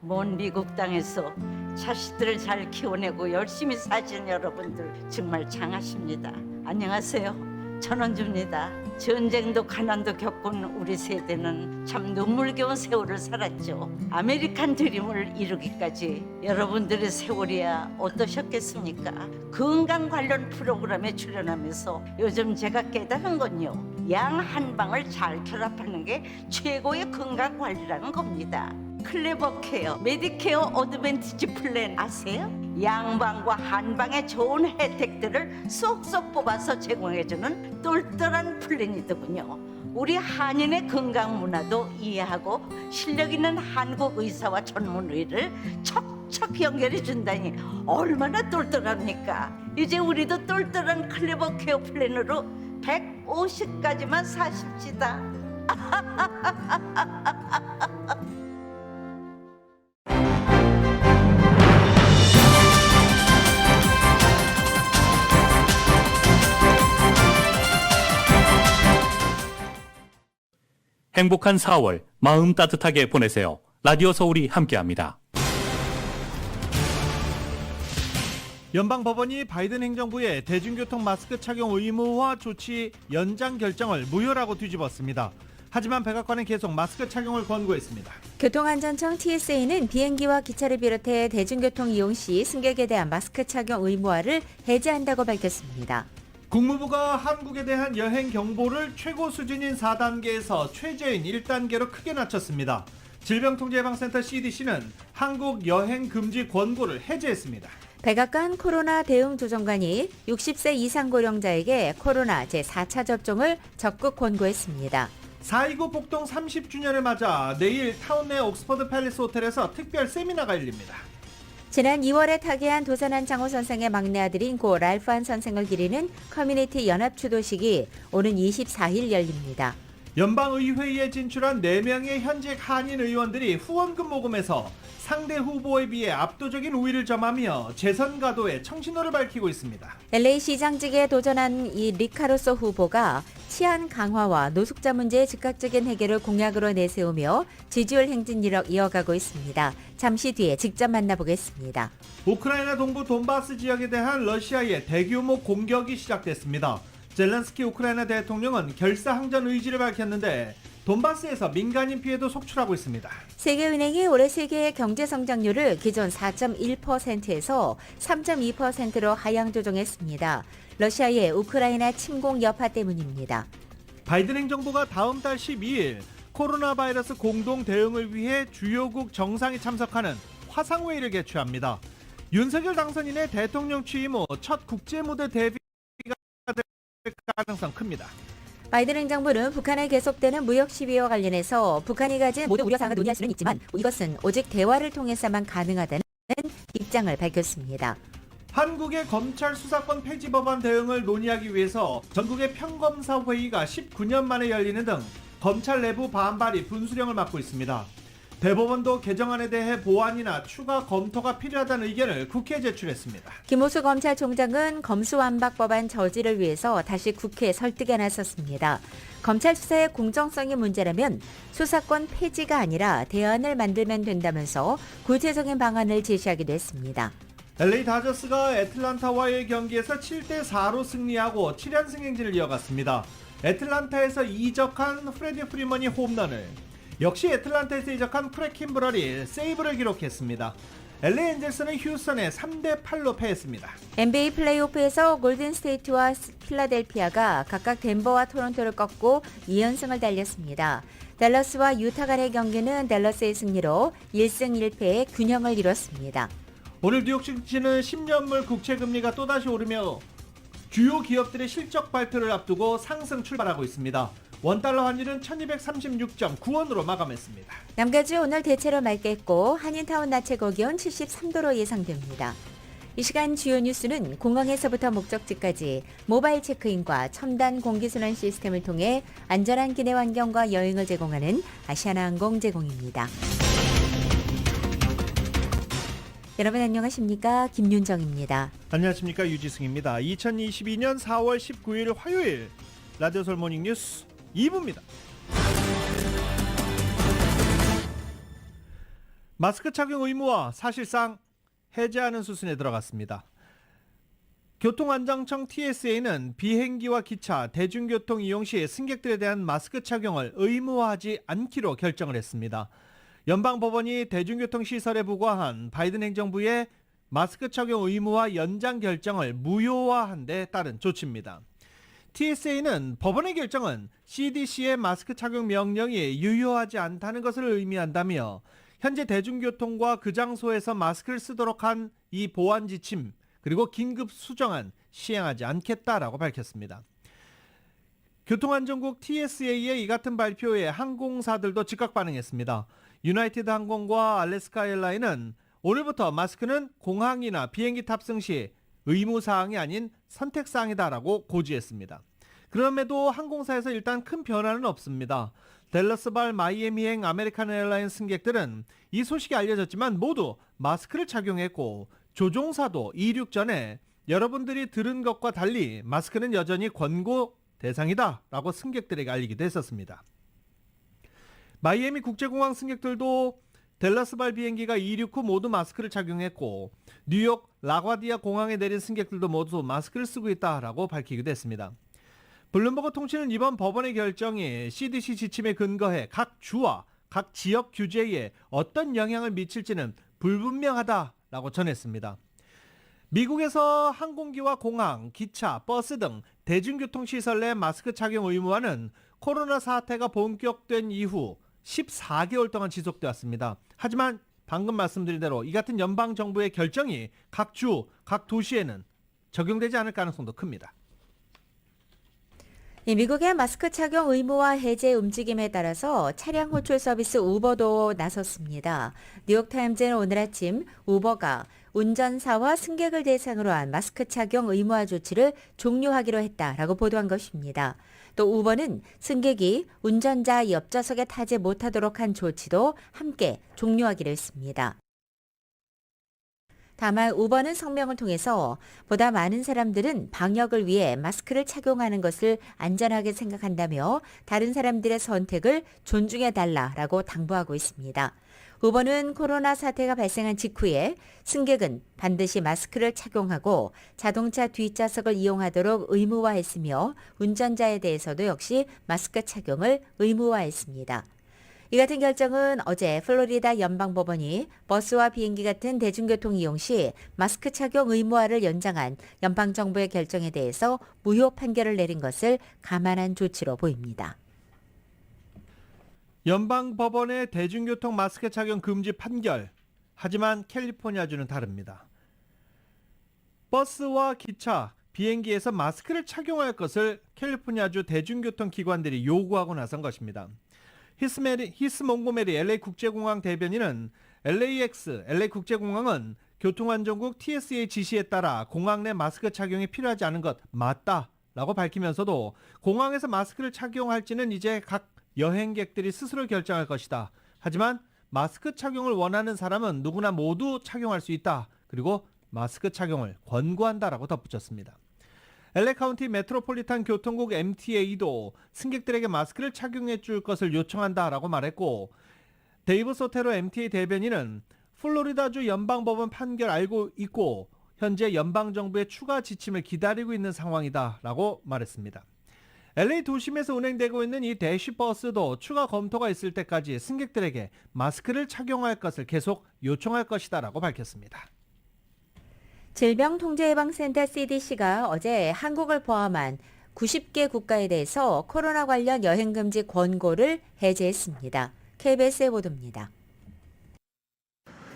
먼 미국 땅에서 자식들을 잘 키워내고 열심히 사신 여러분들 정말 장하십니다. 안녕하세요. 전원주입니다. 전쟁도 가난도 겪은 우리 세대는 참 눈물겨운 세월을 살았죠. 아메리칸 드림을 이루기까지 여러분들의 세월이야 어떠셨겠습니까? 건강 관련 프로그램에 출연하면서 요즘 제가 깨달은 건요, 양 한 방을 잘 결합하는 게 최고의 건강 관리라는 겁니다. 클레버 케어, 메디케어 어드밴티지 플랜 아세요? 양방과 한방의 좋은 혜택들을 쏙쏙 뽑아서 제공해주는 똘똘한 플랜이더군요. 우리 한인의 건강 문화도 이해하고 실력 있는 한국 의사와 전문의를 척척 연결해 준다니 얼마나 똘똘합니까? 이제 우리도 똘똘한 클레버 케어 플랜으로 150까지만 사십시다. 행복한 4월 마음 따뜻하게 보내세요. 라디오 서울이 함께합니다. 연방법원이 바이든 행정부의 대중교통 마스크 착용 의무화 조치 연장 결정을 무효라고 뒤집었습니다. 하지만 백악관은 계속 마스크 착용을 권고했습니다. 교통안전청 TSA는 비행기와 기차를 비롯해 대중교통 이용 시 승객에 대한 마스크 착용 의무화를 해제한다고 밝혔습니다. 국무부가 한국에 대한 여행 경보를 최고 수준인 4단계에서 최저인 1단계로 크게 낮췄습니다. 질병통제예방센터 CDC는 한국 여행 금지 권고를 해제했습니다. 백악관 코로나 대응 조정관이 60세 이상 고령자에게 코로나 제4차 접종을 적극 권고했습니다. 4.29 폭동 30주년을 맞아 내일 타운 내 옥스퍼드 팰리스 호텔에서 특별 세미나가 열립니다. 지난 2월에 타계한 도산한 장호 선생의 막내 아들인 고 랄프한 선생을 기리는 커뮤니티 연합 추도식이 오는 24일 열립니다. 연방의회에 진출한 4명의 현직 한인 의원들이 후원금 모금에서 상대 후보에 비해 압도적인 우위를 점하며 재선 가도에 청신호를 밝히고 있습니다. LA 시장직에 도전한 이 리카루소 후보가 치안 강화와 노숙자 문제의 즉각적인 해결을 공약으로 내세우며 지지율 행진을 이어가고 있습니다. 잠시 뒤에 직접 만나보겠습니다. 우크라이나 동부 돈바스 지역에 대한 러시아의 대규모 공격이 시작됐습니다. 젤렌스키 우크라이나 대통령은 결사항전 의지를 밝혔는데 돈바스에서 민간인 피해도 속출하고 있습니다. 세계은행이 올해 세계의 경제 성장률을 기존 4.1%에서 3.2%로 하향 조정했습니다. 러시아의 우크라이나 침공 여파 때문입니다. 바이든 행정부가 다음 달 12일 코로나 바이러스 공동 대응을 위해 주요국 정상이 참석하는 화상회의를 개최합니다. 윤석열 당선인의 대통령 취임 후 첫 국제무대 데뷔가 될 가능성 큽니다. 바이든 행정부는 북한에 계속되는 무역 시위와 관련해서 북한이 가진 모든 우려사항을 논의할 수는 있지만 이것은 오직 대화를 통해서만 가능하다는 입장을 밝혔습니다. 한국의 검찰 수사권 폐지 법안 대응을 논의하기 위해서 전국의 평검사 회의가 19년 만에 열리는 등 검찰 내부 반발이 분수령을 맞고 있습니다. 대법원도 개정안에 대해 보완이나 추가 검토가 필요하다는 의견을 국회에 제출했습니다. 김호수 검찰총장은 검수완박 법안 저지를 위해서 다시 국회 설득에 나섰습니다. 검찰 수사의 공정성이 문제라면 수사권 폐지가 아니라 대안을 만들면 된다면서 구체적인 방안을 제시하기도 했습니다. LA 다저스가 애틀란타와의 경기에서 7대4로 승리하고 7연승 행진을 이어갔습니다. 애틀란타에서 이적한 프레디 프리먼이 홈런을, 역시 애틀란타에서 이적한 크랙 킴브럴이 세이브를 기록했습니다. LA 엔젤스는 휴스턴에 3대8로 패했습니다. NBA 플레이오프에서 골든스테이트와 필라델피아가 각각 덴버와 토론토를 꺾고 2연승을 달렸습니다. 댈러스와 유타 간의 경기는 댈러스의 승리로 1승 1패의 균형을 이뤘습니다. 오늘 뉴욕 증시는 10년물 국채금리가 또다시 오르며 주요 기업들의 실적 발표를 앞두고 상승 출발하고 있습니다. 원달러 환율은 1236.9원으로 마감했습니다. 남가주 오늘 대체로 맑겠고 한인타운 낮 최고 기온 73도로 예상됩니다. 이 시간 주요 뉴스는 공항에서부터 목적지까지 모바일 체크인과 첨단 공기순환 시스템을 통해 안전한 기내 환경과 여행을 제공하는 아시아나항공 제공입니다. 여러분 안녕하십니까? 김윤정입니다. 안녕하십니까? 유지승입니다. 2022년 4월 19일 화요일 라디오 서울 모닝 뉴스 2부입니다. 마스크 착용 의무화 사실상 해제하는 수순에 들어갔습니다. 교통안전청 TSA는 비행기와 기차, 대중교통 이용 시 승객들에 대한 마스크 착용을 의무화하지 않기로 결정을 했습니다. 연방법원이 대중교통시설에 부과한 바이든 행정부의 마스크 착용 의무화 연장 결정을 무효화한 데 따른 조치입니다. TSA는 법원의 결정은 CDC의 마스크 착용 명령이 유효하지 않다는 것을 의미한다며 현재 대중교통과 그 장소에서 마스크를 쓰도록 한 이 보안 지침 그리고 긴급 수정안 시행하지 않겠다라고 밝혔습니다. 교통안전국 TSA의 이 같은 발표에 항공사들도 즉각 반응했습니다. 유나이티드 항공과 알래스카 에어라인은 오늘부터 마스크는 공항이나 비행기 탑승 시 의무사항이 아닌 선택사항이다라고 고지했습니다. 그럼에도 항공사에서 일단 큰 변화는 없습니다. 댈러스발 마이애미행 아메리칸 에어라인 승객들은 이 소식이 알려졌지만 모두 마스크를 착용했고 조종사도 이륙 전에 여러분들이 들은 것과 달리 마스크는 여전히 권고 대상이다 라고 승객들에게 알리기도 했었습니다. 마이애미 국제공항 승객들도 댈러스발 비행기가 이륙 후 모두 마스크를 착용했고 뉴욕 라과디아 공항에 내린 승객들도 모두 마스크를 쓰고 있다라고 밝히기도 했습니다. 블룸버그 통신은 이번 법원의 결정이 CDC 지침에 근거해 각 주와 각 지역 규제에 어떤 영향을 미칠지는 불분명하다라고 전했습니다. 미국에서 항공기와 공항, 기차, 버스 등 대중교통시설 내 마스크 착용 의무화는 코로나 사태가 본격된 이후 14개월 동안 지속되어 왔습니다. 하지만 방금 말씀드린 대로 이 같은 연방정부의 결정이 각 주, 각 도시에는 적용되지 않을 가능성도 큽니다. 미국의 마스크 착용 의무화 해제 움직임에 따라서 차량 호출 서비스 우버도 나섰습니다. 뉴욕타임즈는 오늘 아침 우버가 운전사와 승객을 대상으로 한 마스크 착용 의무화 조치를 종료하기로 했다라고 보도한 것입니다. 또 우버는 승객이 운전자 옆좌석에 타지 못하도록 한 조치도 함께 종료하기로 했습니다. 다만 우버는 성명을 통해서 보다 많은 사람들은 방역을 위해 마스크를 착용하는 것을 안전하게 생각한다며 다른 사람들의 선택을 존중해달라라고 당부하고 있습니다. 우버는 코로나 사태가 발생한 직후에 승객은 반드시 마스크를 착용하고 자동차 뒷좌석을 이용하도록 의무화했으며 운전자에 대해서도 역시 마스크 착용을 의무화했습니다. 이 같은 결정은 어제 플로리다 연방법원이 버스와 비행기 같은 대중교통 이용 시 마스크 착용 의무화를 연장한 연방정부의 결정에 대해서 무효 판결을 내린 것을 감안한 조치로 보입니다. 연방법원의 대중교통 마스크 착용 금지 판결. 하지만 캘리포니아주는 다릅니다. 버스와 기차, 비행기에서 마스크를 착용할 것을 캘리포니아주 대중교통 기관들이 요구하고 나선 것입니다. 히스 몽고메리 LA 국제공항 대변인은 LAX, LA 국제공항은 교통안전국 TSA 지시에 따라 공항 내 마스크 착용이 필요하지 않은 것 맞다라고 밝히면서도 공항에서 마스크를 착용할지는 이제 각 여행객들이 스스로 결정할 것이다. 하지만 마스크 착용을 원하는 사람은 누구나 모두 착용할 수 있다. 그리고 마스크 착용을 권고한다라고 덧붙였습니다. LA 카운티 메트로폴리탄 교통국 MTA도 승객들에게 마스크를 착용해 줄 것을 요청한다라고 말했고 데이브 소테로 MTA 대변인은 플로리다주 연방법원 판결 알고 있고 현재 연방정부의 추가 지침을 기다리고 있는 상황이다라고 말했습니다. LA 도심에서 운행되고 있는 이 대시버스도 추가 검토가 있을 때까지 승객들에게 마스크를 착용할 것을 계속 요청할 것이다라고 밝혔습니다. 질병통제예방센터 CDC가 어제 한국을 포함한 90개 국가에 대해서 코로나 관련 여행금지 권고를 해제했습니다. KBS의 보도입니다.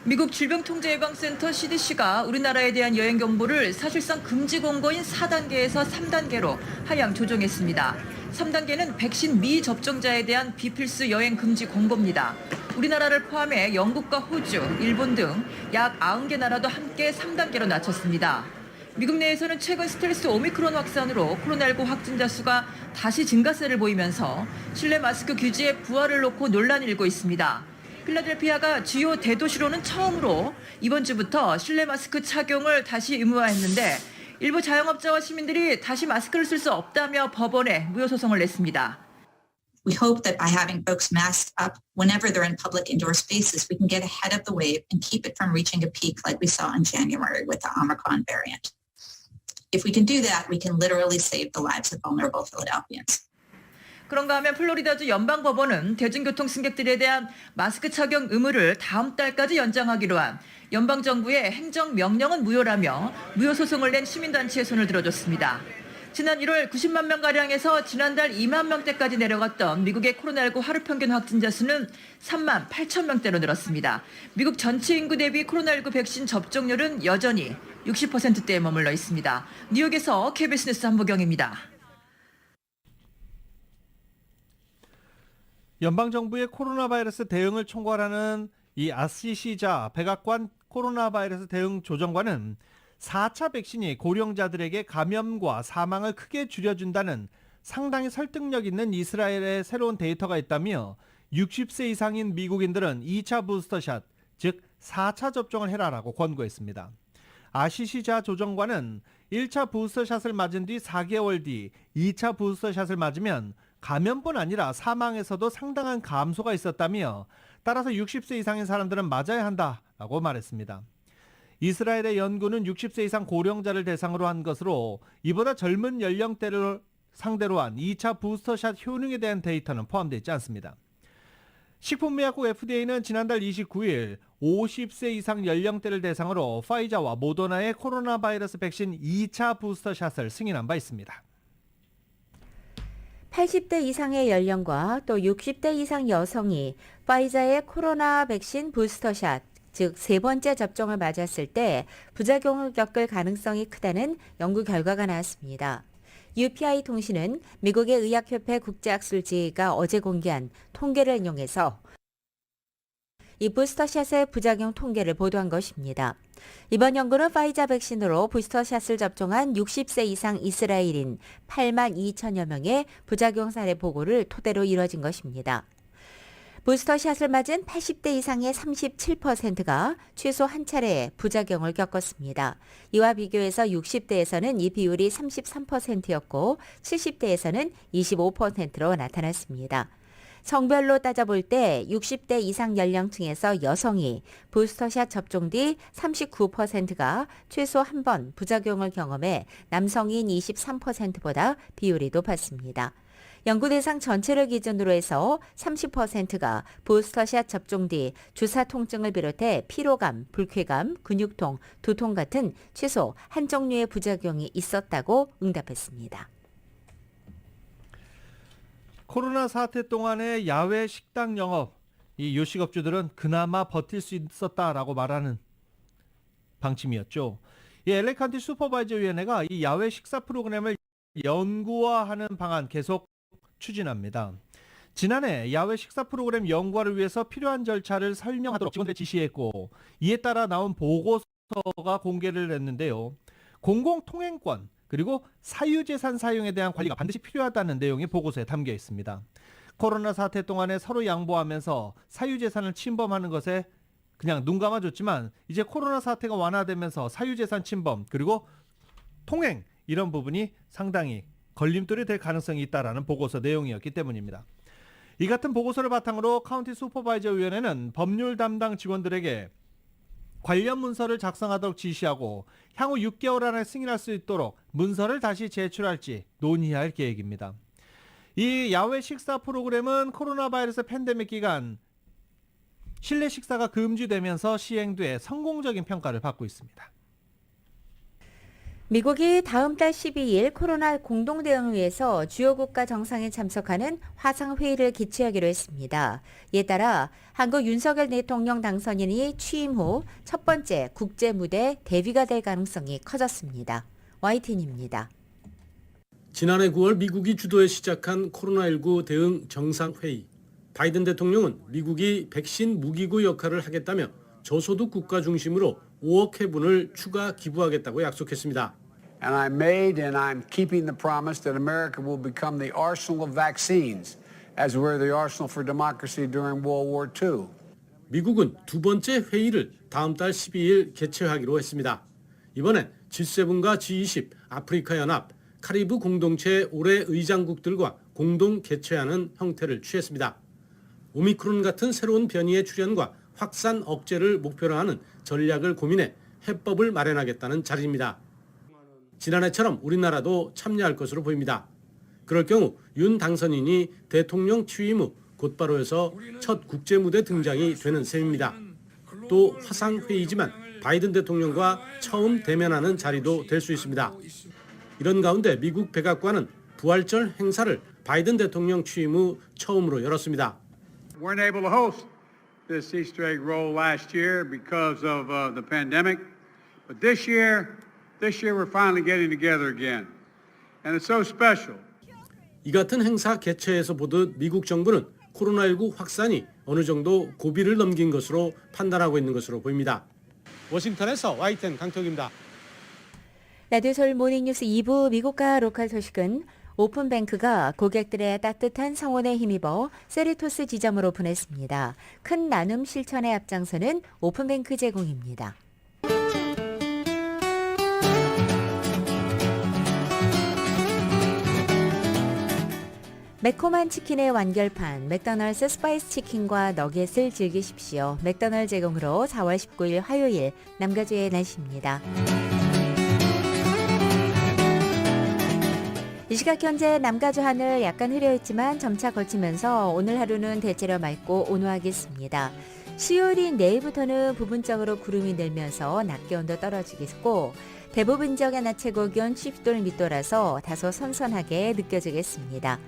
미국 질병통제예방센터 CDC가 우리나라에 대한 여행 경보를 사실상 금지 권고인 4단계에서 3단계로 하향 조정했습니다. 3단계는 백신 미접종자에 대한 비필수 여행 금지 권고입니다. 우리나라를 포함해 영국과 호주, 일본 등 약 90개 나라도 함께 3단계로 낮췄습니다. 미국 내에서는 최근 스텔스 오미크론 확산으로 코로나19 확진자 수가 다시 증가세를 보이면서 실내 마스크 규제에 부활을 놓고 논란이 일고 있습니다. 필라델피아가 주요 대도시로는 처음으로 이번 주부터 실내 마스크 착용을 다시 의무화했는데 일부 자영업자와 시민들이 다시 마스크를 쓸 수 없다며 법원에 무효 소송을 냈습니다. We hope that by having folks masked up whenever they're in public indoor spaces, we can get ahead of the wave and keep it from reaching a peak like we saw in January with the Omicron variant. If we can do that, we can literally save the lives of vulnerable Philadelphians. 그런가 하면 플로리다주 연방법원은 대중교통 승객들에 대한 마스크 착용 의무를 다음 달까지 연장하기로 한 연방정부의 행정명령은 무효라며 무효소송을 낸 시민단체의 손을 들어줬습니다. 지난 1월 90만 명가량에서 지난달 2만 명대까지 내려갔던 미국의 코로나19 하루 평균 확진자 수는 3만 8천 명대로 늘었습니다. 미국 전체 인구 대비 코로나19 백신 접종률은 여전히 60%대에 머물러 있습니다. 뉴욕에서 KBS 뉴스 한보경입니다. 연방정부의 코로나 바이러스 대응을 총괄하는 이 아시시자 백악관 코로나 바이러스 대응 조정관은 4차 백신이 고령자들에게 감염과 사망을 크게 줄여준다는 상당히 설득력 있는 이스라엘의 새로운 데이터가 있다며 60세 이상인 미국인들은 2차 부스터샷, 즉 4차 접종을 해라라고 권고했습니다. 아시시자 조정관은 1차 부스터샷을 맞은 뒤 4개월 뒤 2차 부스터샷을 맞으면 감염뿐 아니라 사망에서도 상당한 감소가 있었다며 따라서 60세 이상인 사람들은 맞아야 한다라고 말했습니다. 이스라엘의 연구는 60세 이상 고령자를 대상으로 한 것으로 이보다 젊은 연령대를 상대로 한 2차 부스터샷 효능에 대한 데이터는 포함되어 있지 않습니다. 식품의약국 FDA는 지난달 29일 50세 이상 연령대를 대상으로 파이자와 모더나의 코로나 바이러스 백신 2차 부스터샷을 승인한 바 있습니다. 80대 이상의 연령과 또 60대 이상 여성이 파이자의 코로나 백신 부스터샷, 즉 세 번째 접종을 맞았을 때 부작용을 겪을 가능성이 크다는 연구 결과가 나왔습니다. UPI 통신은 미국의 의학협회 국제학술지가 어제 공개한 통계를 인용해서 이 부스터샷의 부작용 통계를 보도한 것입니다. 이번 연구는 파이자 백신으로 부스터샷을 접종한 60세 이상 이스라엘인 8만 2천여 명의 부작용 사례 보고를 토대로 이뤄진 것입니다. 부스터샷을 맞은 80대 이상의 37%가 최소 한 차례 부작용을 겪었습니다. 이와 비교해서 60대에서는 이 비율이 33%였고 70대에서는 25%로 나타났습니다. 성별로 따져볼 때 60대 이상 연령층에서 여성이 부스터샷 접종 뒤 39%가 최소 한 번 부작용을 경험해 남성인 23%보다 비율이 높았습니다. 연구 대상 전체를 기준으로 해서 30%가 부스터샷 접종 뒤 주사 통증을 비롯해 피로감, 불쾌감, 근육통, 두통 같은 최소 한 종류의 부작용이 있었다고 응답했습니다. 코로나 사태 동안의 야외 식당 영업, 이 요식업주들은 그나마 버틸 수 있었다라고 말하는 방침이었죠. 이 LA 카운티 슈퍼바이저 위원회가 이 야외 식사 프로그램을 연구화하는 방안 계속 추진합니다. 지난해 야외 식사 프로그램 연구화를 위해서 필요한 절차를 설명하도록 직원들에 지시했고 이에 따라 나온 보고서가 공개를 했는데요. 공공통행권 그리고 사유재산 사용에 대한 관리가 반드시 필요하다는 내용이 보고서에 담겨 있습니다. 코로나 사태 동안에 서로 양보하면서 사유재산을 침범하는 것에 그냥 눈 감아줬지만 이제 코로나 사태가 완화되면서 사유재산 침범 그리고 통행 이런 부분이 상당히 걸림돌이 될 가능성이 있다라는 보고서 내용이었기 때문입니다. 이 같은 보고서를 바탕으로 카운티 슈퍼바이저 위원회는 법률 담당 직원들에게 관련 문서를 작성하도록 지시하고 향후 6개월 안에 승인할 수 있도록 문서를 다시 제출할지 논의할 계획입니다. 이 야외 식사 프로그램은 코로나 바이러스 팬데믹 기간 실내 식사가 금지되면서 시행돼 성공적인 평가를 받고 있습니다. 미국이 다음 달 12일 코로나 공동대응을 위해서 주요 국가 정상에 참석하는 화상회의를 개최하기로 했습니다. 이에 따라 한국 윤석열 대통령 당선인이 취임 후 첫 번째 국제무대 대비가 될 가능성이 커졌습니다. YTN입니다. 지난해 9월 미국이 주도해 시작한 코로나19 대응 정상회의. 바이든 대통령은 미국이 백신 무기고 역할을 하겠다며 저소득 국가 중심으로 5억 회분을 추가 기부하겠다고 약속했습니다. And I made and I'm keeping the promise that America will become the arsenal of vaccines as were the arsenal for democracy during World War II. 미국은 두 번째 회의를 다음 달 12일 개최하기로 했습니다. 이번엔 G7과 G20, 아프리카 연합, 카리브 공동체 올해 의장국들과 공동 개최하는 형태를 취했습니다. 오미크론 같은 새로운 변이의 출현과 확산 억제를 목표로 하는 전략을 고민해 해법을 마련하겠다는 자리입니다. 지난해처럼 우리나라도 참여할 것으로 보입니다. 그럴 경우 윤 당선인이 대통령 취임 후 곧바로에서 첫 국제무대 등장이 되는 셈입니다. 또 화상회의지만 바이든 대통령과 처음 대면하는 자리도 될 수 있습니다. 이런 가운데 미국 백악관은 부활절 행사를 바이든 대통령 취임 후 처음으로 열었습니다. Weren't able to host this Easter egg roll last year because of the pandemic, but this year we're finally getting together again, and it's so special. 이 같은 행사 개최에서 보듯 미국 정부는 코로나19 확산이 어느 정도 고비를 넘긴 것으로 판단하고 있는 것으로 보입니다. 워싱턴에서 YTN 강태욱입니다. 라디오 서울 모닝뉴스 2부 미국과 로컬 소식은 오픈뱅크가 고객들의 따뜻한 성원에 힘입어 세리토스 지점으로 보냈습니다. 큰 나눔 실천에 앞장서는 오픈뱅크 제공입니다. 매콤한 치킨의 완결판 맥도날드 스파이스 치킨과 너겟을 즐기십시오. 맥도날드 제공으로 4월 19일 화요일 남가주의 날씨입니다. 이 시각 현재 남가주 하늘 약간 흐려있지만 점차 거치면서 오늘 하루는 대체로 맑고 온화하겠습니다. 수요일인 내일부터는 부분적으로 구름이 늘면서 낮 기온도 떨어지겠고 대부분 지역의 낮 최고 기온 10도를 밑돌아서 다소 선선하게 느껴지겠습니다.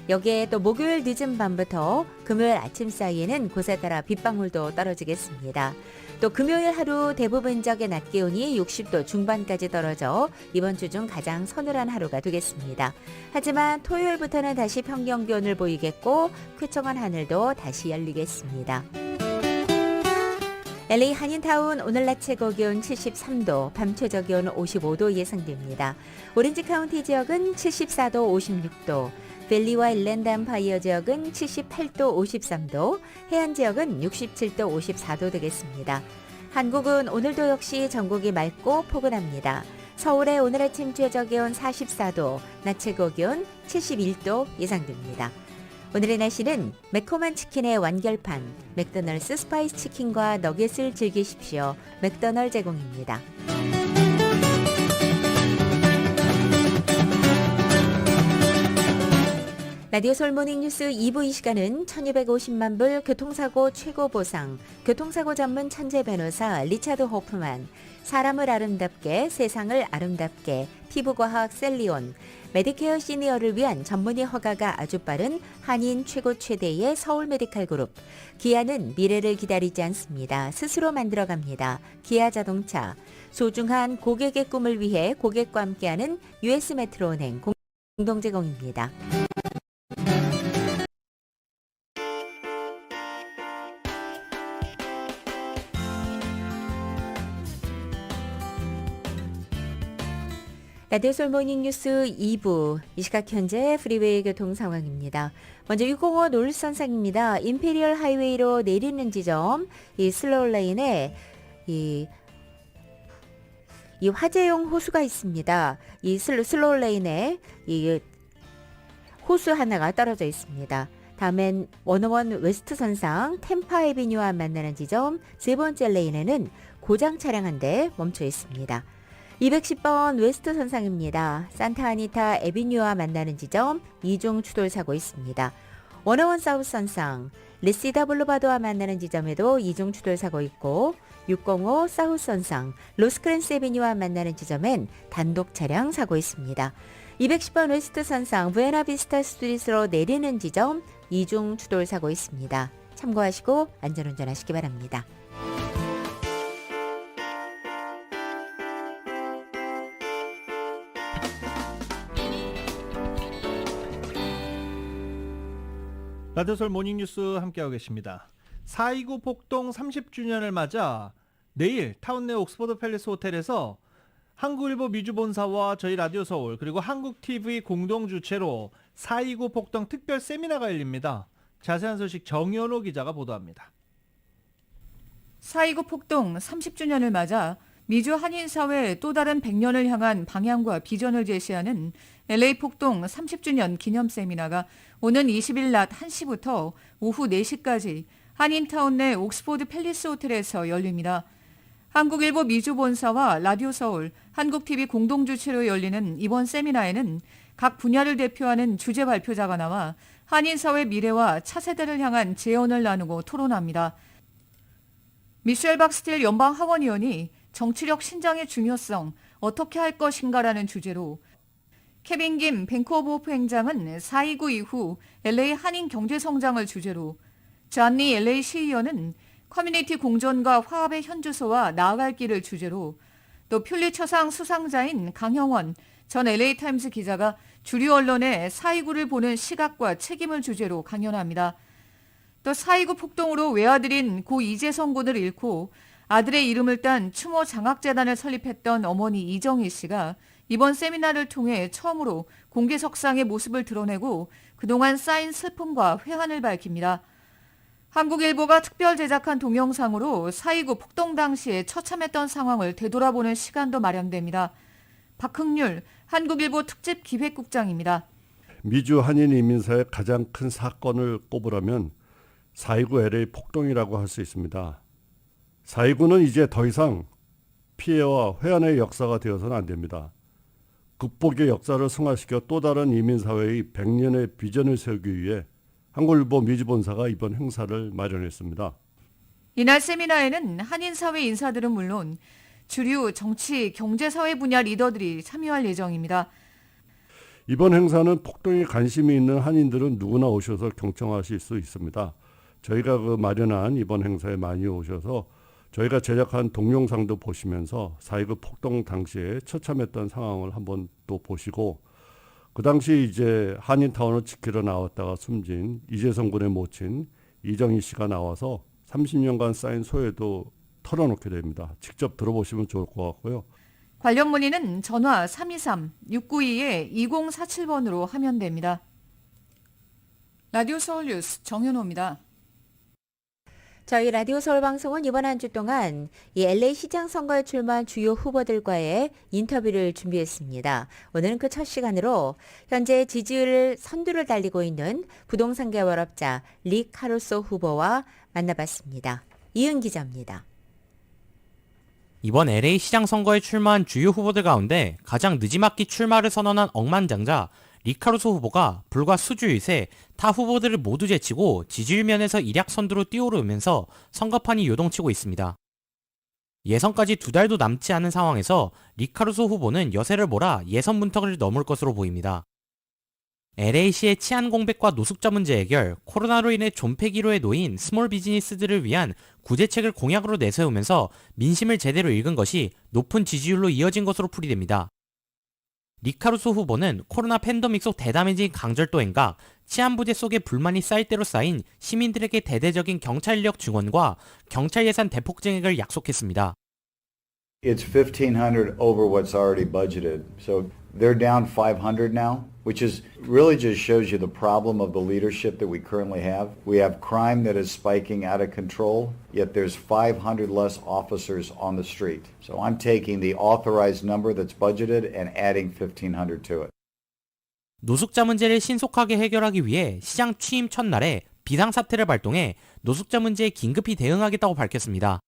여기에 또 목요일 늦은 밤부터 금요일 아침 사이에는 곳에 따라 빗방울도 떨어지겠습니다. 또 금요일 하루 대부분 지역의 낮 기온이 60도 중반까지 떨어져 이번 주 중 가장 서늘한 하루가 되겠습니다. 하지만 토요일부터는 다시 평년 기온을 보이겠고 쾌청한 하늘도 다시 열리겠습니다. LA 한인타운 오늘 낮 최고 기온 73도, 밤 최저 기온 55도 예상됩니다. 오렌지 카운티 지역은 74도, 56도, 밸리와 일랜드 암파이어 지역은 78도, 53도, 해안 지역은 67도, 54도 되겠습니다. 한국은 오늘도 역시 전국이 맑고 포근합니다. 서울의 오늘 아침 최저 기온 44도, 낮 최고 기온 71도 예상됩니다. 오늘의 날씨는 매콤한 치킨의 완결판, 맥도날드 스파이스 치킨과 너겟을 즐기십시오. 맥도날드 제공입니다. 라디오 서울 모닝뉴스 2부 이 시간은 1250만 불 교통사고 최고 보상, 교통사고 전문 천재 변호사 리차드 호프만, 사람을 아름답게 세상을 아름답게 피부과학 셀리온, 메디케어 시니어를 위한 전문의 허가가 아주 빠른 한인 최고 최대의 서울 메디칼 그룹, 기아는 미래를 기다리지 않습니다. 스스로 만들어갑니다. 기아 자동차, 소중한 고객의 꿈을 위해 고객과 함께하는 US 메트로은행 공동 제공입니다. 라디오 서울 모닝뉴스 2부, 이 시각 현재 프리웨이 교통 상황입니다. 먼저 605 노을선상입니다. 임페리얼 하이웨이로 내리는 지점, 이 슬로우 레인에 이 화재용 호수가 있습니다. 이 슬로우 레인에 이 호수 하나가 떨어져 있습니다. 다음엔 101 웨스트 선상 템파 에비뉴와 만나는 지점, 세 번째 레인에는 고장 차량 한 대 멈춰 있습니다. 210번 웨스트 선상입니다. 산타아니타 에비뉴와 만나는 지점 2중 추돌 사고 있습니다. 101 사우스 선상 레시다 블루바드와 만나는 지점에도 2중 추돌 사고 있고 605 사우스 선상 로스크랜스 에비뉴와 만나는 지점엔 단독 차량 사고 있습니다. 210번 웨스트 선상 부에나비스타 스트리트로 내리는 지점 2중 추돌 사고 있습니다. 참고하시고 안전운전하시기 바랍니다. 라디오 서울 모닝뉴스 함께하고 계십니다. 4.29 폭동 30주년을 맞아 내일 타운 내 옥스퍼드 팰리스 호텔에서 한국일보 미주본사와 저희 라디오 서울 그리고 한국TV 공동 주최로 4.29 폭동 특별 세미나가 열립니다. 자세한 소식 정연호 기자가 보도합니다. 4.29 폭동 30주년을 맞아 미주 한인사회의 또 다른 100년을 향한 방향과 비전을 제시하는 LA 폭동 30주년 기념 세미나가 오는 20일 낮 1시부터 오후 4시까지 한인타운 내 옥스포드 팰리스 호텔에서 열립니다. 한국일보 미주본사와 라디오서울, 한국TV 공동주최로 열리는 이번 세미나에는 각 분야를 대표하는 주제 발표자가 나와 한인사회 미래와 차세대를 향한 제언을 나누고 토론합니다. 미셸 박스틸 연방하원의원이 정치력 신장의 중요성, 어떻게 할 것인가라는 주제로, 케빈 김 뱅크 오브 호프 행장은 4.29 이후 LA 한인 경제 성장을 주제로, 잔니 LA 시의원은 커뮤니티 공존과 화합의 현주소와 나아갈 길을 주제로, 또 퓰리처상 수상자인 강형원 전 LA타임스 기자가 주류 언론의 4.29를 보는 시각과 책임을 주제로 강연합니다. 또 4.29 폭동으로 외아들인 고 이재성 군을 잃고 아들의 이름을 딴 추모 장학재단을 설립했던 어머니 이정희 씨가 이번 세미나를 통해 처음으로 공개석상의 모습을 드러내고 그동안 쌓인 슬픔과 회한을 밝힙니다. 한국일보가 특별 제작한 동영상으로 4.29 폭동 당시에 처참했던 상황을 되돌아보는 시간도 마련됩니다. 박흥률 한국일보 특집 기획국장입니다. 미주 한인 이민사의 가장 큰 사건을 꼽으라면 4.29 LA 폭동이라고 할 수 있습니다. 4.29는 이제 더 이상 피해와 회한의 역사가 되어서는 안 됩니다. 극복의 역사를 승화시켜 또 다른 이민사회의 100년의 비전을 세우기 위해 한국일보 미주본사가 이번 행사를 마련했습니다. 이날 세미나에는 한인사회 인사들은 물론 주류 정치, 경제사회 분야 리더들이 참여할 예정입니다. 이번 행사는 폭동에 관심이 있는 한인들은 누구나 오셔서 경청하실 수 있습니다. 저희가 마련한 이번 행사에 많이 오셔서 저희가 제작한 동영상도 보시면서 4.29 폭동 당시에 처참했던 상황을 한번 또 보시고, 그 당시 이제 한인타운을 지키러 나왔다가 숨진 이재성 군의 모친 이정희 씨가 나와서 30년간 쌓인 소회도 털어놓게 됩니다. 직접 들어보시면 좋을 것 같고요. 관련 문의는 전화 323-692-2047번으로 하면 됩니다. 라디오 서울 뉴스 정현호입니다. 저희 라디오 서울 방송은 이번 한 주 동안 이 LA 시장 선거에 출마한 주요 후보들과의 인터뷰를 준비했습니다. 오늘은 그 첫 시간으로 현재 지지율 선두를 달리고 있는 부동산 개발업자 리 카루소 후보와 만나봤습니다. 이은 기자입니다. 이번 LA 시장 선거에 출마한 주요 후보들 가운데 가장 늦지막히 출마를 선언한 억만장자 리 카루소 후보가 불과 수주일 새 타 후보들을 모두 제치고 지지율 면에서 일약 선두로 뛰어오르면서 선거판이 요동치고 있습니다. 예선까지 2달도 남지 않은 상황에서 리 카루소 후보는 여세를 몰아 예선 문턱을 넘을 것으로 보입니다. LA시의 치안 공백과 노숙자 문제 해결, 코로나로 인해 존폐기로에 놓인 스몰 비즈니스들을 위한 구제책을 공약으로 내세우면서 민심을 제대로 읽은 것이 높은 지지율로 이어진 것으로 풀이됩니다. 리 카루소 후보는 코로나 팬데믹 속 대담해진 강절도 행각, 치안 부재 속에 불만이 쌓일 대로 쌓인 시민들에게 대대적인 경찰 인력 증원과 경찰 예산 대폭 증액을 약속했습니다. It's 1,500 over what's already budgeted. So they're down 500 now, which is really just shows you the problem of the leadership that we currently have. We have crime that is spiking out of control, yet there's 500 less officers on the street. So I'm taking the authorized number that's budgeted and adding 1,500 to it. 노숙자 문제를 신속하게 해결하기 위해 시장 취임 첫날에 비상사태를 발동해 노숙자 문제에 긴급히 대응하겠다고 밝혔습니다.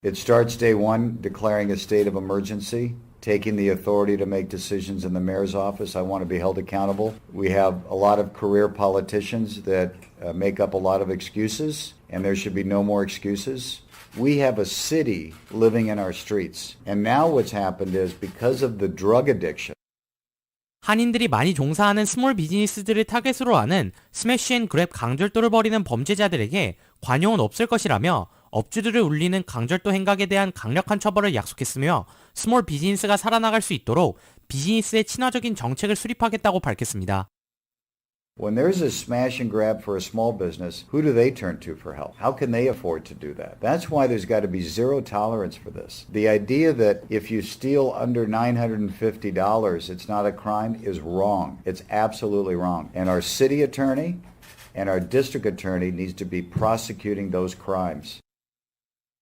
It starts day one declaring a state of emergency, taking the authority to make decisions in the mayor's office. I want to be held accountable. We have a lot of career politicians that make up a lot of excuses, and there should be no more excuses. We have a city living in our streets. And now what's happened is because of the drug addiction, 한인들이 많이 종사하는 스몰 비즈니스들을 타겟으로 하는 스매시 앤 그랩 강절도를 벌이는 범죄자들에게 관용은 없을 것이라며 업주들을 울리는 강절도 행각에 대한 강력한 처벌을 약속했으며 스몰 비즈니스가 살아나갈 수 있도록 비즈니스에 친화적인 정책을 수립하겠다고 밝혔습니다. when there's a smash and grab for a small business, who do they turn to for help? How can they afford to do that? That's why there's got to be zero tolerance for this. The idea that if you steal under $950, it's not a crime is wrong. It's absolutely wrong. And our city attorney and our district attorney needs to be prosecuting those crimes.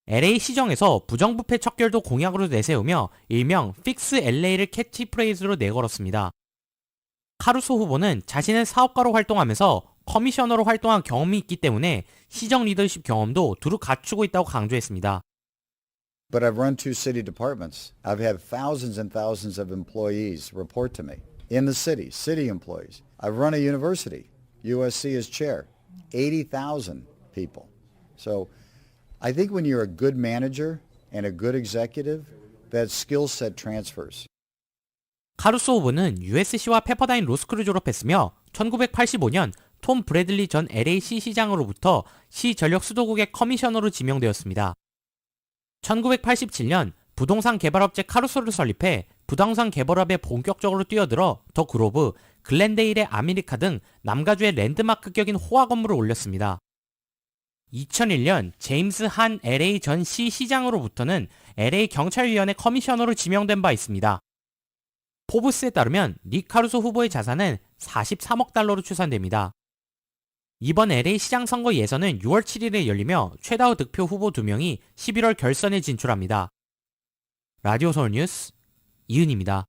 LA 시정에서 부정부패 척결도 공약으로 내세우며 일명 Fix LA를 캐치프레이즈로 내걸었습니다. 카루소 후보는 자신은 사업가로 활동하면서 커미셔너로 활동한 경험이 있기 때문에 시정 리더십 경험도 두루 갖추고 있다고 강조했습니다. But I've run 2 city departments. I've had thousands and thousands of employees report to me in the city employees. I've run a university, USC as chair, 80,000 people. So I think when you're a good manager and a good executive, that skill set transfers. 카루소 후보는 USC와 페퍼다인 로스쿨을 졸업했으며 1985년 톰 브래들리 전 LA시 시장으로부터 시 전력 수도국의 커미셔너로 지명되었습니다. 1987년 부동산 개발업체 카루소를 설립해 부동산 개발업에 본격적으로 뛰어들어 더 그로브, 글렌데일의 아메리카 등 남가주의 랜드마크격인 호화 건물을 올렸습니다. 2001년 제임스 한 LA 전 시 시장으로부터는 LA 경찰위원회 커미셔너로 지명된 바 있습니다. 포브스에 따르면 리 카루소 후보의 자산은 43억 달러로 추산됩니다. 이번 LA 시장 선거 예선은 6월 7일에 열리며 최다우 득표 후보 2명이 11월 결선에 진출합니다. 라디오 서울 뉴스 이은입니다.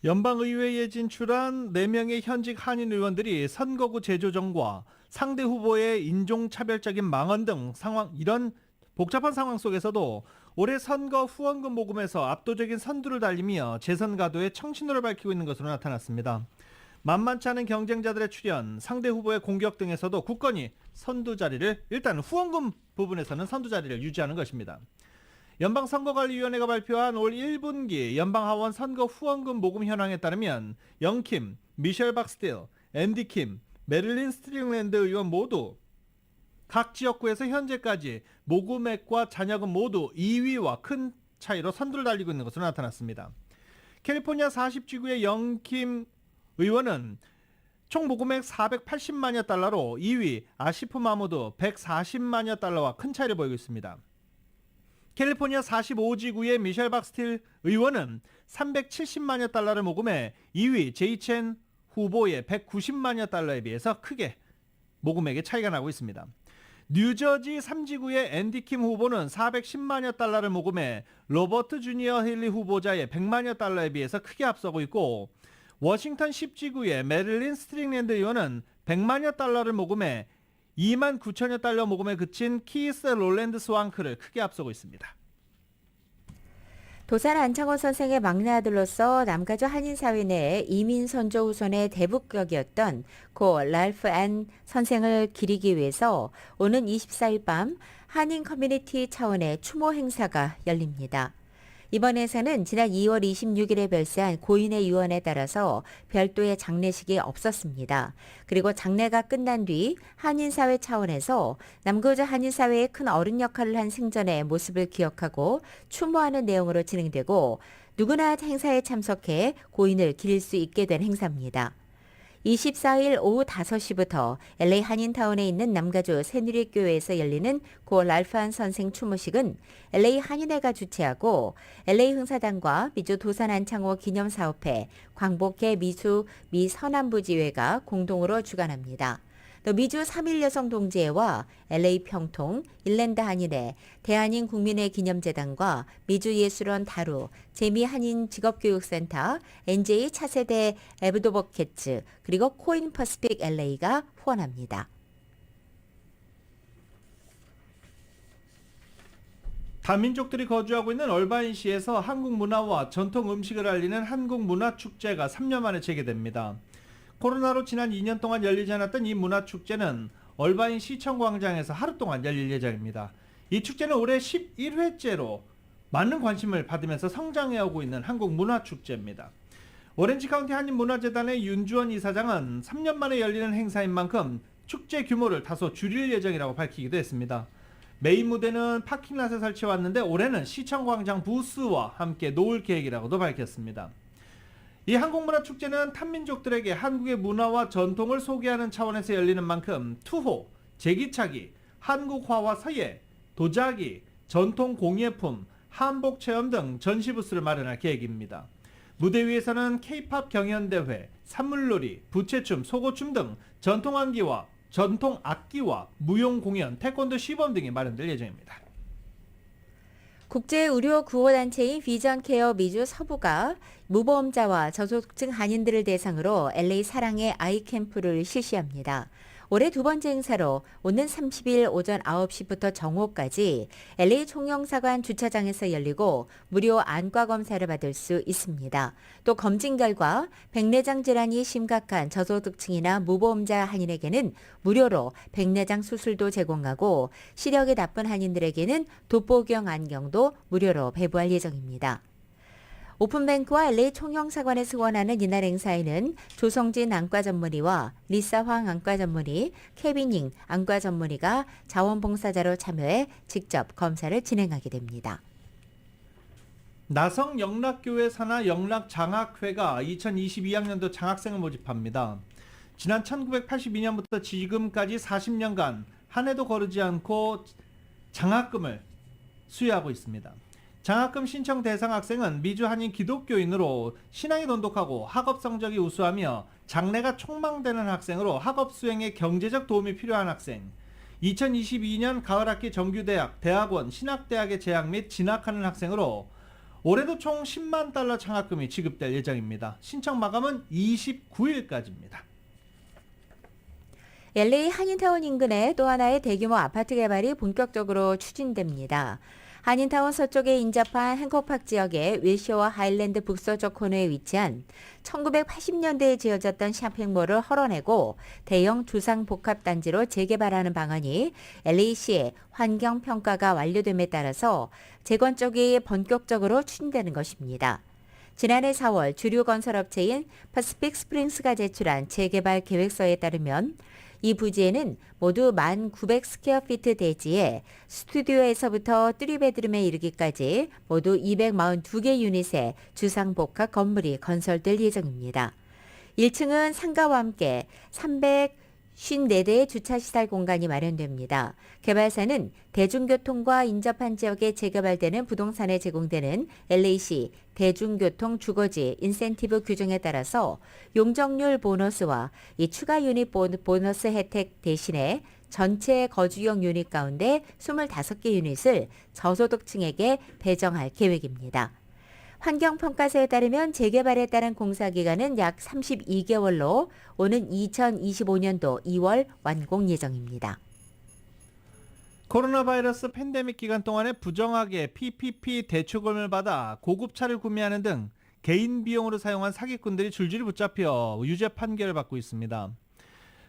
연방의회에 진출한 4명의 현직 한인 의원들이 선거구 재조정과 상대 후보의 인종차별적인 망언 등 이런 복잡한 상황 속에서도 올해 선거 후원금 모금에서 압도적인 선두를 달리며 재선 가도에 청신호를 밝히고 있는 것으로 나타났습니다. 만만치 않은 경쟁자들의 출연, 상대 후보의 공격 등에서도 굳건히 선두 자리를, 일단 후원금 부분에서는 선두 자리를 유지하는 것입니다. 연방선거관리위원회가 발표한 올 1분기 연방하원 선거 후원금 모금 현황에 따르면 영킴, 미셸 박스틸, 앤디 킴, 메릴린 스트링랜드 의원 모두 각 지역구에서 현재까지 모금액과 잔여금 모두 2위와 큰 차이로 선두를 달리고 있는 것으로 나타났습니다. 캘리포니아 40지구의 영킴 의원은 총 모금액 480만여 달러로 2위 아시프 마무드 140만여 달러와 큰 차이를 보이고 있습니다. 캘리포니아 45지구의 미셸 박스틸 의원은 370만여 달러를 모금해 2위 제이첸 후보의 190만여 달러에 비해서 크게 모금액의 차이가 나고 있습니다. 뉴저지 3지구의 앤디 킴 후보는 410만여 달러를 모금해 로버트 주니어 힐리 후보자의 100만여 달러에 비해서 크게 앞서고 있고, 워싱턴 10지구의 메릴린 스트링랜드 의원은 100만여 달러를 모금해 2만 9천여 달러 모금에 그친 키스 롤랜드 스왕크를 크게 앞서고 있습니다. 도산 안창호 선생의 막내 아들로서 남가주 한인사회 내에 이민선조 후손의 대북격이었던 고 랄프 앤 선생을 기리기 위해서 오는 24일 밤 한인 커뮤니티 차원의 추모 행사가 열립니다. 이번 행사는 지난 2월 26일에 별세한 고인의 유언에 따라서 별도의 장례식이 없었습니다. 그리고 장례가 끝난 뒤 한인사회 차원에서 남가주 한인사회의 큰 어른 역할을 한 생전의 모습을 기억하고 추모하는 내용으로 진행되고, 누구나 행사에 참석해 고인을 기릴 수 있게 된 행사입니다. 24일 오후 5시부터 LA 한인타운에 있는 남가주 새누리교회에서 열리는 고 랄프한 선생 추모식은 LA 한인회가 주최하고 LA 흥사단과 미주 도산 안창호 기념사업회, 광복회 미주 미서남부지회가 공동으로 주관합니다. 또 미주 3.1 여성동지회와 LA 평통, 일랜드 한인회, 대한인 국민회 기념재단과 미주 예술원 다루, 재미 한인 직업교육센터, NJ 차세대 에브도버켓츠, 그리고 코인 퍼시픽 LA가 후원합니다. 다민족들이 거주하고 있는 얼바인시에서 한국 문화와 전통 음식을 알리는 한국문화축제가 3년 만에 재개됩니다. 코로나로 지난 2년 동안 열리지 않았던 이 문화축제는 얼바인 시청광장에서 하루 동안 열릴 예정입니다. 이 축제는 올해 11회째로 많은 관심을 받으면서 성장해오고 있는 한국문화축제입니다. 오렌지 카운티 한인문화재단의 윤주원 이사장은 3년 만에 열리는 행사인 만큼 축제 규모를 다소 줄일 예정이라고 밝히기도 했습니다. 메인 무대는 파킹랏에 설치해왔는데 올해는 시청광장 부스와 함께 놓을 계획이라고도 밝혔습니다. 이 한국문화축제는 탄민족들에게 한국의 문화와 전통을 소개하는 차원에서 열리는 만큼 투호, 제기차기, 한국화와 서예, 도자기, 전통 공예품, 한복 체험 등 전시 부스를 마련할 계획입니다. 무대 위에서는 K-팝 경연대회, 산물놀이, 부채춤, 소고춤 등 전통악기와 전통 악기와 무용 공연, 태권도 시범 등이 마련될 예정입니다. 국제의료구호단체인 비전케어 미주 서부가 무보험자와 저소득층 한인들을 대상으로 LA 사랑의 아이 캠프를 실시합니다. 올해 두 번째 행사로 오는 30일 오전 9시부터 정오까지 LA 총영사관 주차장에서 열리고 무료 안과 검사를 받을 수 있습니다. 또 검진 결과 백내장 질환이 심각한 저소득층이나 무보험자 한인에게는 무료로 백내장 수술도 제공하고 시력이 나쁜 한인들에게는 돋보경 안경도 무료로 배부할 예정입니다. 오픈뱅크와 LA 총영사관에 승원하는 이날 행사에는 조성진 안과 전문의와 리사 황 안과 전문의, 케비닝 안과 전문의가 자원봉사자로 참여해 직접 검사를 진행하게 됩니다. 나성 영락교회 산하 영락장학회가 2022학년도 장학생을 모집합니다. 지난 1982년부터 지금까지 40년간 한 해도 거르지 않고 장학금을 수여하고 있습니다. 장학금 신청 대상 학생은 미주 한인 기독교인으로 신앙이 돈독하고 학업 성적이 우수하며 장래가 촉망되는 학생으로 학업 수행에 경제적 도움이 필요한 학생, 2022년 가을학기 정규대학, 대학원, 신학대학에 재학 및 진학하는 학생으로 올해도 총 10만 달러 장학금이 지급될 예정입니다. 신청 마감은 29일까지입니다. LA 한인타운 인근에 또 하나의 대규모 아파트 개발이 본격적으로 추진됩니다. 한인타운 서쪽에 인접한 행커팍 지역의 윌셔와 하일랜드 북서쪽 코너에 위치한 1980년대에 지어졌던 쇼핑몰을 헐어내고 대형 주상복합단지로 재개발하는 방안이 LA시의 환경평가가 완료됨에 따라서 재건축이 본격적으로 추진되는 것입니다. 지난해 4월 주류 건설업체인 퍼시픽 스프링스가 제출한 재개발 계획서에 따르면 이 부지에는 모두 1,900스퀘어피트 대지에 스튜디오에서부터 3베드룸에 이르기까지 모두 242개 유닛의 주상복합 건물이 건설될 예정입니다. 1층은 상가와 함께 354대의 주차시설 공간이 마련됩니다. 개발사는 대중교통과 인접한 지역에 재개발되는 부동산에 제공되는 LA시 대중교통 주거지 인센티브 규정에 따라서 용적률 보너스와 이 추가 유닛 보너스 혜택 대신에 전체 거주용 유닛 가운데 25개 유닛을 저소득층에게 배정할 계획입니다. 환경평가서에 따르면 재개발에 따른 공사기간은 약 32개월로 오는 2025년도 2월 완공 예정입니다. 코로나 바이러스 팬데믹 기간 동안에 부정하게 PPP 대출금을 받아 고급차를 구매하는 등 개인 비용으로 사용한 사기꾼들이 줄줄이 붙잡혀 유죄 판결을 받고 있습니다.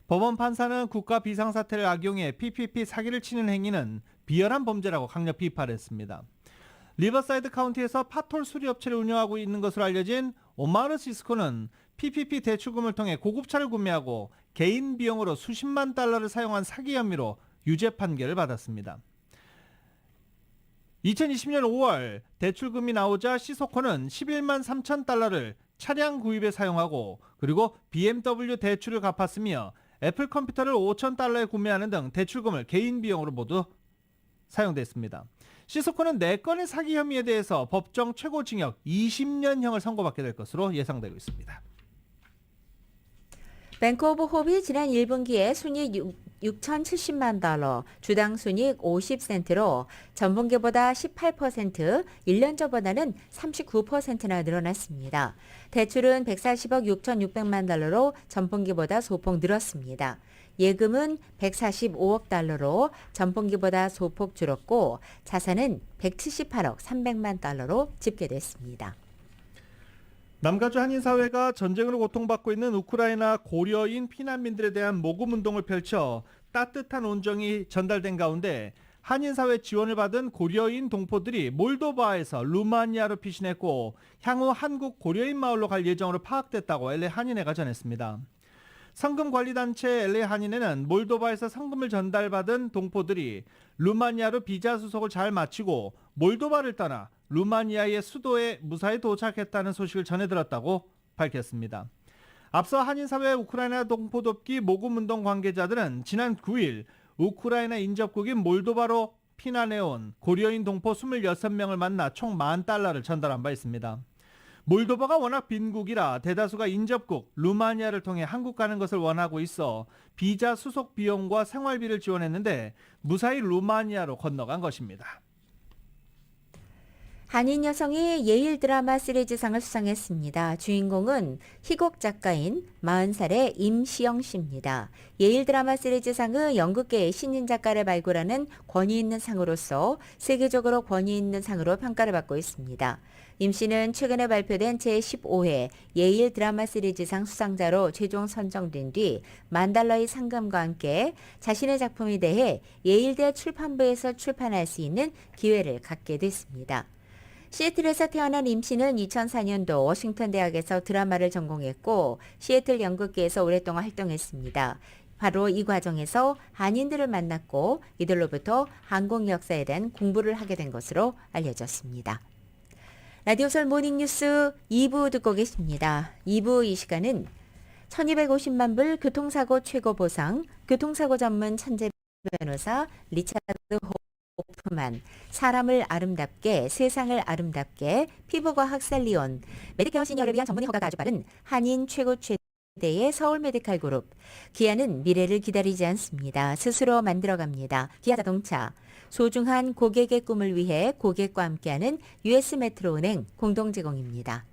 법원 판사는 국가 비상사태를 악용해 PPP 사기를 치는 행위는 비열한 범죄라고 강력 비판했습니다. 리버사이드 카운티에서 파톨 수리업체를 운영하고 있는 것으로 알려진 오마르 시스코는 PPP 대출금을 통해 고급차를 구매하고 개인 비용으로 수십만 달러를 사용한 사기 혐의로 유죄 판결을 받았습니다. 2020년 5월 대출금이 나오자 시소코는 11만 3천 달러를 차량 구입에 사용하고 그리고 BMW 대출을 갚았으며 애플 컴퓨터를 5천 달러에 구매하는 등 대출금을 개인 비용으로 모두 사용됐습니다. 시소코는 4건의 사기 혐의에 대해서 법정 최고징역 20년형을 선고받게 될 것으로 예상되고 있습니다. 뱅크 오브 홉이 지난 1분기에 순이익 6,070만 달러, 주당 순이익 50센트로 전분기보다 18%, 1년 전보다는 39%나 늘어났습니다. 대출은 140억 6,600만 달러로 전분기보다 소폭 늘었습니다. 예금은 145억 달러로 전분기보다 소폭 줄었고 자산은 178억 300만 달러로 집계됐습니다. 남가주 한인사회가 전쟁으로 고통받고 있는 우크라이나 고려인 피난민들에 대한 모금운동을 펼쳐 따뜻한 온정이 전달된 가운데 한인사회 지원을 받은 고려인 동포들이 몰도바에서 루마니아로 피신했고 향후 한국 고려인 마을로 갈 예정으로 파악됐다고 LA 한인회가 전했습니다. 성금관리단체 LA 한인회는 몰도바에서 성금을 전달받은 동포들이 루마니아로 비자 수속을 잘 마치고 몰도바를 떠나 루마니아의 수도에 무사히 도착했다는 소식을 전해들었다고 밝혔습니다. 앞서 한인사회 우크라이나 동포 돕기 모금운동 관계자들은 지난 9일 우크라이나 인접국인 몰도바로 피난해온 고려인 동포 26명을 만나 총 $10,000를 전달한 바 있습니다. 몰도바가 워낙 빈국이라 대다수가 인접국 루마니아를 통해 한국 가는 것을 원하고 있어 비자 수속 비용과 생활비를 지원했는데 무사히 루마니아로 건너간 것입니다. 한인 여성이 예일 드라마 시리즈상을 수상했습니다. 주인공은 희곡 작가인 40살의 임시영 씨입니다. 예일 드라마 시리즈상은 연극계의 신인 작가를 발굴하는 권위 있는 상으로서 세계적으로 권위 있는 상으로 평가를 받고 있습니다. 임 씨는 최근에 발표된 제15회 예일 드라마 시리즈상 수상자로 최종 선정된 뒤 $10,000의 상금과 함께 자신의 작품에 대해 예일대 출판부에서 출판할 수 있는 기회를 갖게 됐습니다. 시애틀에서 태어난 임 씨는 2004년도 워싱턴 대학에서 드라마를 전공했고 시애틀 연극계에서 오랫동안 활동했습니다. 바로 이 과정에서 한인들을 만났고 이들로부터 한국 역사에 대한 공부를 하게 된 것으로 알려졌습니다. 라디오설 모닝뉴스 2부 듣고 계십니다. 2부 이 시간은 1250만 불 교통사고 최고 보상, 교통사고 전문 천재 변호사 리차드 호프만, 사람을 아름답게, 세상을 아름답게, 피부과학 살리온, 메디케어 시니어를 위한 전문의 허가가 아주 빠른 한인 최고 최대의 서울 메디칼 그룹. 기아는 미래를 기다리지 않습니다. 스스로 만들어갑니다. 기아자동차. 소중한 고객의 꿈을 위해 고객과 함께하는 US 메트로은행 공동 제공입니다.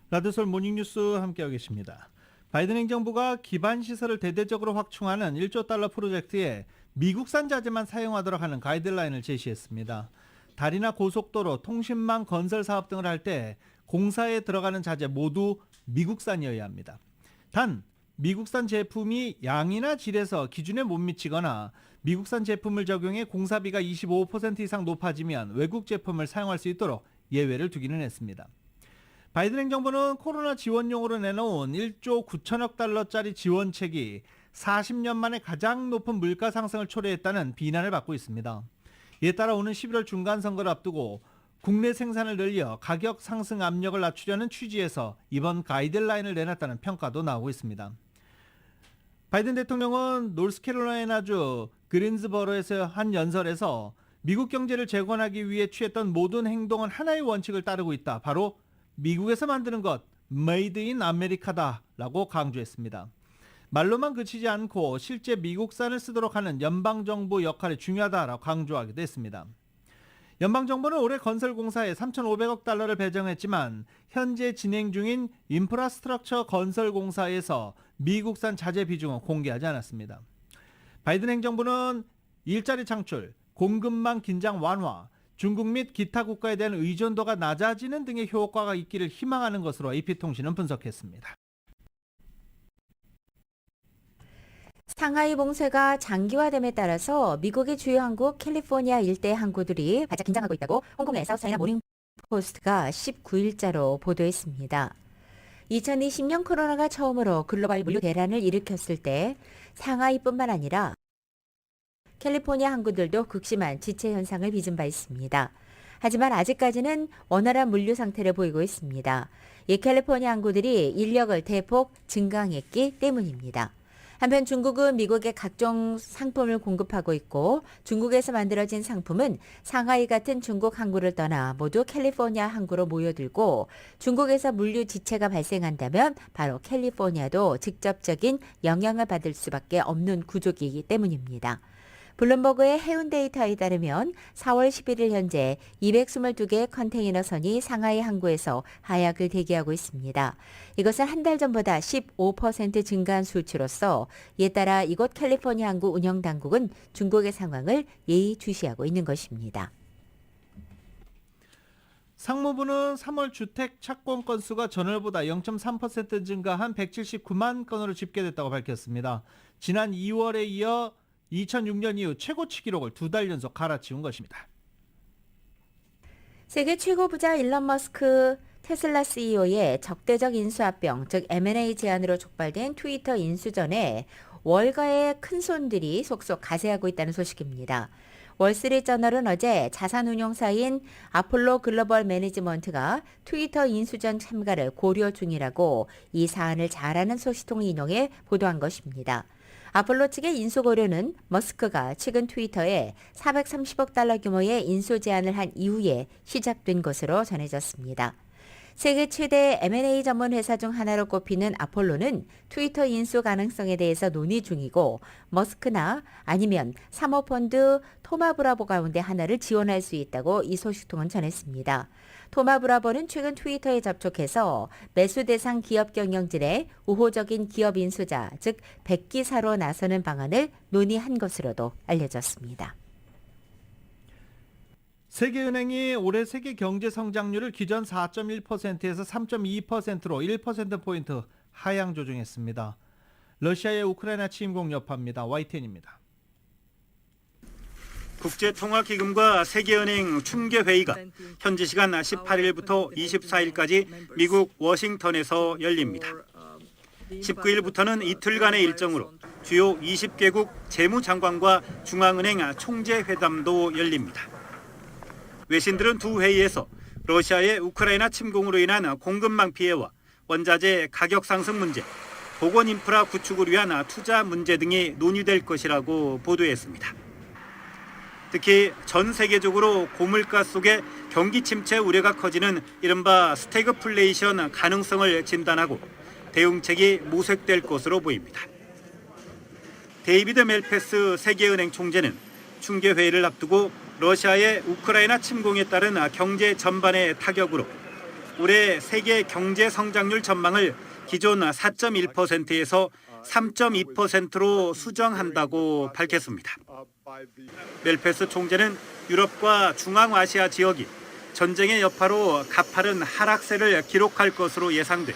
라디오설 모닝뉴스 함께하고 계십니다. 바이든 행정부가 기반 시설을 대대적으로 확충하는 1조 달러 프로젝트에 미국산 자재만 사용하도록 하는 가이드라인을 제시했습니다. 다리나 고속도로, 통신망 건설 사업 등을 할 때 공사에 들어가는 자재 모두 미국산이어야 합니다. 단 미국산 제품이 양이나 질에서 기준에 못 미치거나 미국산 제품을 적용해 공사비가 25% 이상 높아지면 외국 제품을 사용할 수 있도록 예외를 두기는 했습니다. 바이든 행정부는 코로나 지원용으로 내놓은 1조 9천억 달러짜리 지원책이 40년 만에 가장 높은 물가 상승을 초래했다는 비난을 받고 있습니다. 이에 따라 오는 11월 중간선거를 앞두고 국내 생산을 늘려 가격 상승 압력을 낮추려는 취지에서 이번 가이드라인을 내놨다는 평가도 나오고 있습니다. 바이든 대통령은 노스캐롤라이나주 그린스버로에서 한 연설에서 미국 경제를 재건하기 위해 취했던 모든 행동은 하나의 원칙을 따르고 있다. 바로 미국에서 만드는 것, 메이드 인 아메리카다 라고 강조했습니다. 말로만 그치지 않고 실제 미국산을 쓰도록 하는 연방정부 역할이 중요하다라고 강조하기도 했습니다. 연방정부는 올해 건설공사에 3,500억 달러를 배정했지만 현재 진행 중인 인프라스트럭처 건설공사에서 미국산 자재 비중은 공개하지 않았습니다. 바이든 행정부는 일자리 창출, 공급망 긴장 완화, 중국 및 기타 국가에 대한 의존도가 낮아지는 등의 효과가 있기를 희망하는 것으로 AP통신은 분석했습니다. 상하이 봉쇄가 장기화됨에 따라서 미국의 주요 항구 캘리포니아 일대 항구들이 바짝 긴장하고 있다고 홍콩의 사우스차이나 모닝포스트가 19일자로 보도했습니다. 2020년 코로나가 처음으로 글로벌 물류 대란을 일으켰을 때 상하이뿐만 아니라 캘리포니아 항구들도 극심한 지체 현상을 빚은 바 있습니다. 하지만 아직까지는 원활한 물류 상태를 보이고 있습니다. 이 캘리포니아 항구들이 인력을 대폭 증강했기 때문입니다. 한편 중국은 미국에 각종 상품을 공급하고 있고 중국에서 만들어진 상품은 상하이 같은 중국 항구를 떠나 모두 캘리포니아 항구로 모여들고 중국에서 물류 지체가 발생한다면 바로 캘리포니아도 직접적인 영향을 받을 수밖에 없는 구조이기 때문입니다. 블룸버그의 해운 데이터에 따르면 4월 11일 현재 222개의 컨테이너선이 상하이 항구에서 하약을 대기하고 있습니다. 이것은 한 달 전보다 15% 증가한 수치로서 이에 따라 이곳 캘리포니아 항구 운영당국은 중국의 상황을 예의주시하고 있는 것입니다. 상무부는 3월 주택 착공 건수가 전월보다 0.3% 증가한 179만 건으로 집계됐다고 밝혔습니다. 지난 2월에 이어 2006년 이후 최고치 기록을 2달 연속 갈아치운 것입니다. 세계 최고 부자 일론 머스크 테슬라 CEO의 적대적 인수합병, 즉 M&A 제안으로 촉발된 트위터 인수전에 월가의 큰손들이 속속 가세하고 있다는 소식입니다. 월스트리트저널은 어제 자산운용사인 아폴로 글로벌 매니지먼트가 트위터 인수전 참가를 고려 중이라고 이 사안을 잘 아는 소식통을 인용해 보도한 것입니다. 아폴로 측의 인수 고려는 머스크가 최근 트위터에 430억 달러 규모의 인수 제안을 한 이후에 시작된 것으로 전해졌습니다. 세계 최대 M&A 전문 회사 중 하나로 꼽히는 아폴로는 트위터 인수 가능성에 대해서 논의 중이고 머스크나 아니면 사모펀드 토마브라보 가운데 하나를 지원할 수 있다고 이 소식통은 전했습니다. 토마브라보는 최근 트위터에 접촉해서 매수 대상 기업 경영진의 우호적인 기업 인수자, 즉 백기사로 나서는 방안을 논의한 것으로도 알려졌습니다. 세계은행이 올해 세계 경제 성장률을 기존 4.1%에서 3.2%로 1%포인트 하향 조정했습니다. 러시아의 우크라이나 침공 여파입니다. YTN입니다. 국제통화기금과 세계은행 총재회의가 현지 시간 18일부터 24일까지 미국 워싱턴에서 열립니다. 19일부터는 이틀간의 일정으로 주요 20개국 재무장관과 중앙은행 총재회담도 열립니다. 외신들은 두 회의에서 러시아의 우크라이나 침공으로 인한 공급망 피해와 원자재 가격 상승 문제, 보건 인프라 구축을 위한 투자 문제 등이 논의될 것이라고 보도했습니다. 특히 전 세계적으로 고물가 속에 경기 침체 우려가 커지는 이른바 스태그플레이션 가능성을 진단하고 대응책이 모색될 것으로 보입니다. 데이비드 멜페스 세계은행 총재는 중계회의를 앞두고 러시아의 우크라이나 침공에 따른 경제 전반의 타격으로 올해 세계 경제 성장률 전망을 기존 4.1%에서 3.2%로 수정한다고 밝혔습니다. 멜페스 총재는 유럽과 중앙아시아 지역이 전쟁의 여파로 가파른 하락세를 기록할 것으로 예상돼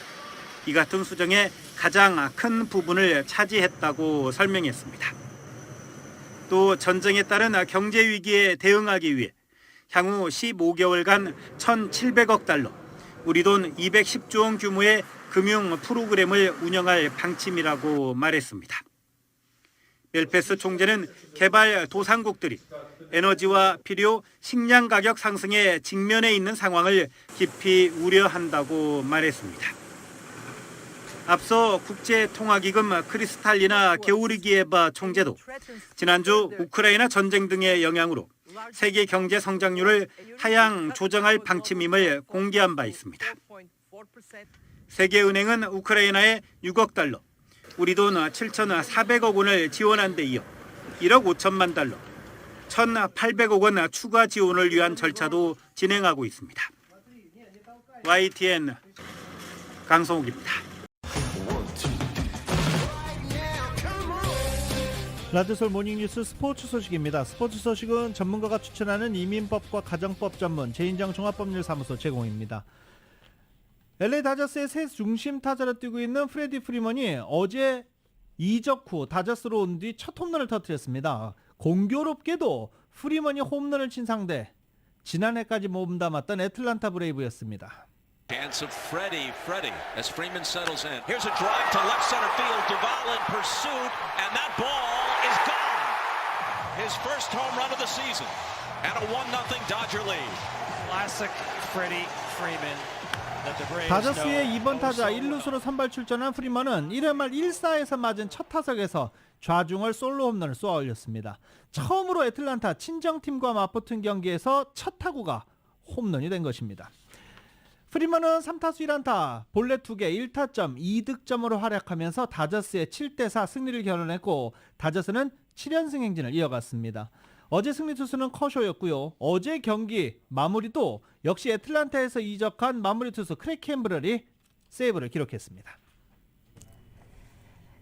이 같은 수정의 가장 큰 부분을 차지했다고 설명했습니다. 또 전쟁에 따른 경제 위기에 대응하기 위해 향후 15개월간 1,700억 달러, 우리 돈 210조 원 규모의 금융 프로그램을 운영할 방침이라고 말했습니다. 멜페스 총재는 개발 도상국들이 에너지와 필요, 식량 가격 상승에 직면해 있는 상황을 깊이 우려한다고 말했습니다. 앞서 국제통화기금 크리스탈리나 게오르기에바 총재도 지난주 우크라이나 전쟁 등의 영향으로 세계 경제 성장률을 하향 조정할 방침임을 공개한 바 있습니다. 세계은행은 우크라이나에 6억 달러, 우리 돈 7,400억 원을 지원한 데 이어 1억 5천만 달러, 1,800억 원 추가 지원을 위한 절차도 진행하고 있습니다. YTN 강성욱입니다. 라디오서울 모닝뉴스 스포츠 소식입니다. 스포츠 소식은 전문가가 추천하는 이민법과 가정법 전문 제인정 종합법률사무소 제공입니다. LA 다저스의 새 중심 타자로 뛰고 있는 프레디 프리먼이 어제 이적 후 다저스로 온 뒤 첫 홈런을 터뜨렸습니다. 공교롭게도 프리먼이 홈런을 친 상대, 지난해까지 몸담았던 애틀란타 브레이브였습니다. Chance of Freddie as Freeman settles in. Here's a drive to left center field. Duvall in pursuit, and that ball is gone. His first home run of the season, and a 1-0 Dodger lead. Classic Freddie Freeman. 다저스의 2번 타자 1루수로 선발 출전한 프리먼은 1회 말 1사에서 맞은 첫 타석에서 좌중을 솔로 홈런을 쏘아 올렸습니다. 처음으로 애틀란타 친정팀과 맞붙은 경기에서 첫 타구가 홈런이 된 것입니다. 프리먼은 3타수 1안타, 볼넷 2개, 1타점, 2득점으로 활약하면서 다저스의 7대4 승리를 겨뤄냈고 다저스는 7연승 행진을 이어갔습니다. 어제 승리 투수는 커쇼였고요. 어제 경기 마무리도 역시 애틀란타에서 이적한 마무리 투수 크레이그 캠브럴이 세이브를 기록했습니다.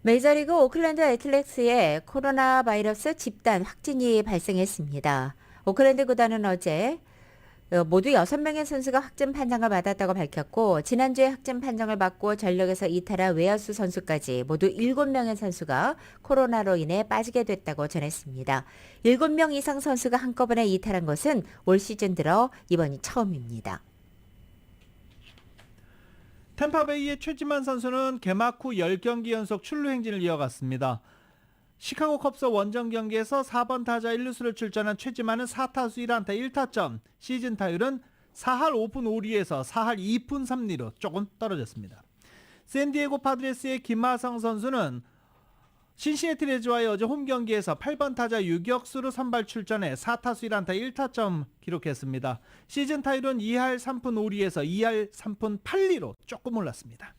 메이저리그 오클랜드 애틀렉스에 코로나 바이러스 집단 확진이 발생했습니다. 오클랜드 구단은 어제 모두 6명의 선수가 확진 판정을 받았다고 밝혔고 지난주에 확진 판정을 받고 전력에서 이탈한 외야수 선수까지 모두 7명의 선수가 코로나로 인해 빠지게 됐다고 전했습니다. 7명 이상 선수가 한꺼번에 이탈한 것은 올 시즌 들어 이번이 처음입니다. 템파베이의 최지만 선수는 개막 후 10경기 연속 출루 행진을 이어갔습니다. 시카고 컵스 원정 경기에서 4번 타자 1루수를 출전한 최지만은 4타수 1안타 1타점, 시즌 타율은 4할 5푼 5리에서 4할 2푼 3리로 조금 떨어졌습니다. 샌디에고 파드레스의 김하성 선수는 신시애티 레즈와의 어제 홈 경기에서 8번 타자 유격수로 선발 출전해 4타수 1안타 1타점 기록했습니다. 시즌 타율은 2할 3푼 5리에서 2할 3푼 8리로 조금 올랐습니다.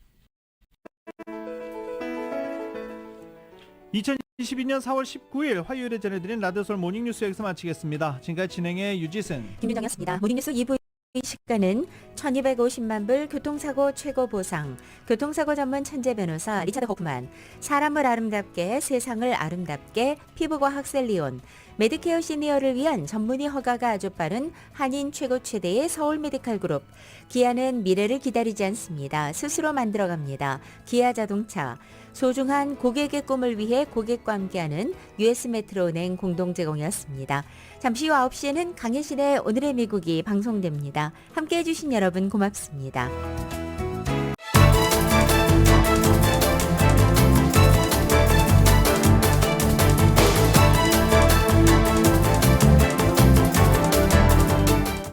2022년 4월 19일 화요일에 전해드린 라디오서울 모닝뉴스 여기서 마치겠습니다. 지금까지 진행의 유지승, 김유정이었습니다. 모닝뉴스 2부 시간은 1250만 불 교통사고 최고 보상, 교통사고 전문 천재 변호사 리차드 호프만, 사람을 아름답게 세상을 아름답게 피부과학 셀리온, 메디케어 시니어를 위한 전문의 허가가 아주 빠른 한인 최고 최대의 서울 메디칼 그룹, 기아는 미래를 기다리지 않습니다. 스스로 만들어갑니다. 기아 자동차, 소중한 고객의 꿈을 위해 고객과 함께하는 US 메트로은행 공동 제공이었습니다. 잠시 후 9시에는 강혜신의 오늘의 미국이 방송됩니다. 함께해 주신 여러분 고맙습니다.